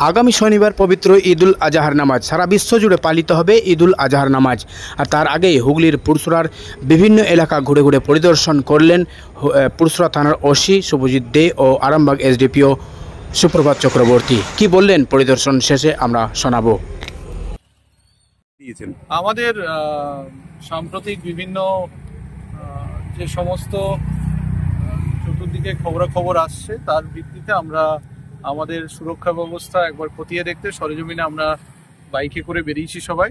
আগামী শনিবার পবিত্র ঈদুল আজহার নামাজ সারা বিশ্ব জুড়ে পালিত হবে ঈদুল আজহার নামাজ। আর তার আগেই হুগলির পুরসুরার বিভিন্ন এলাকা ঘুরে ঘুরে পরিদর্শন করলেন পুরসুরা থানার ওসি শুভজিৎ দে ও আরামবাগ এসডিপিও সুপ্রভাত চক্রবর্তী। কি বললেন পরিদর্শন শেষে আমরা শোনাবো। আমাদের সাম্প্রতিক বিভিন্ন যে সমস্ত চতুর্দিকে খবরাখবর আসছে তার ভিত্তিতে আমরা আমাদের সুরক্ষা ব্যবস্থা একবার খতিয়ে দেখতে সরেজমিনে আমরা বাইকে করে বেরিয়েছি, সবাই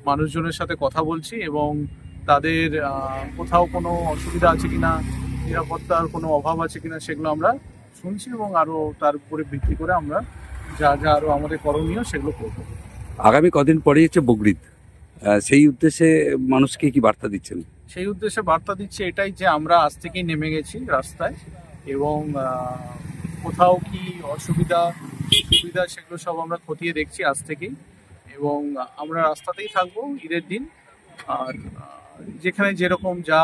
মানুষজনের সাথে কথা বলছি এবং তাদের কোথাও কোনো অসুবিধা আছে কিনা, নিরাপত্তার কোনো অভাব আছে কিনা সেগুলো আমরা শুনছি এবং আরও তার উপরে ভিত্তি করে আমরা যা যা আরও আমাদের করণীয় সেগুলো করব। আগামী কদিন পরেই হচ্ছে বকরিদ, সেই উদ্দেশ্যে মানুষকে কি বার্তা দিচ্ছেন? সেই উদ্দেশ্যে বার্তা দিচ্ছে এটাই যে আমরা আজ থেকেই নেমে গেছি রাস্তায় এবং কোথাও কি অসুবিধা সুবিধা সেগুলো সব আমরা খতিয়ে দেখছি আজ থেকেই এবং আমরা রাস্তাতেই থাকবো ঈদের দিন। আর যেখানে যেরকম যা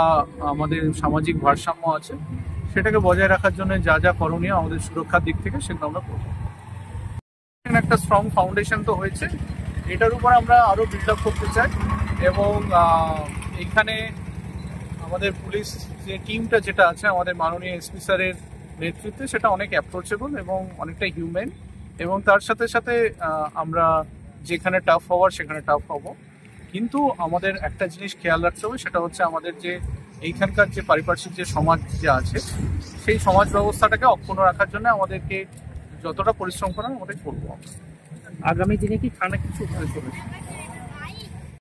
আমাদের সামাজিক ভারসাম্য আছে সেটাকে বজায় রাখার জন্য যা যা করণীয় আমাদের সুরক্ষার দিক থেকে সেগুলো আমরা করবো। একটা স্ট্রং ফাউন্ডেশন তো হয়েছে, এটার উপর আমরা আরও বিল্ড আপ করতে চাই এবং এখানে আমাদের পুলিশ যে টিমটা যেটা আছে আমাদের মাননীয় এসপি স্যারের নেতৃত্বে সেটা অনেক অ্যাপ্রোচেবল এবং অনেকটা হিউম্যান এবং তার সাথে সাথে আমরা যেখানে টাফ হওয়ার সেখানে টাফ হব, কিন্তু আমাদের একটা জিনিস খেয়াল রাখতে হবে, সেটা হচ্ছে আমাদের যে এইখানকার যে পারিপার্শ্বিক যে সমাজ যে আছে সেই সমাজ ব্যবস্থাটাকে অক্ষুণ্ণ রাখার জন্য আমাদেরকে যতটা পরিশ্রম করার আমাদের করবো। আগামী দিনে কি থানা কিছু হতে চলেছে?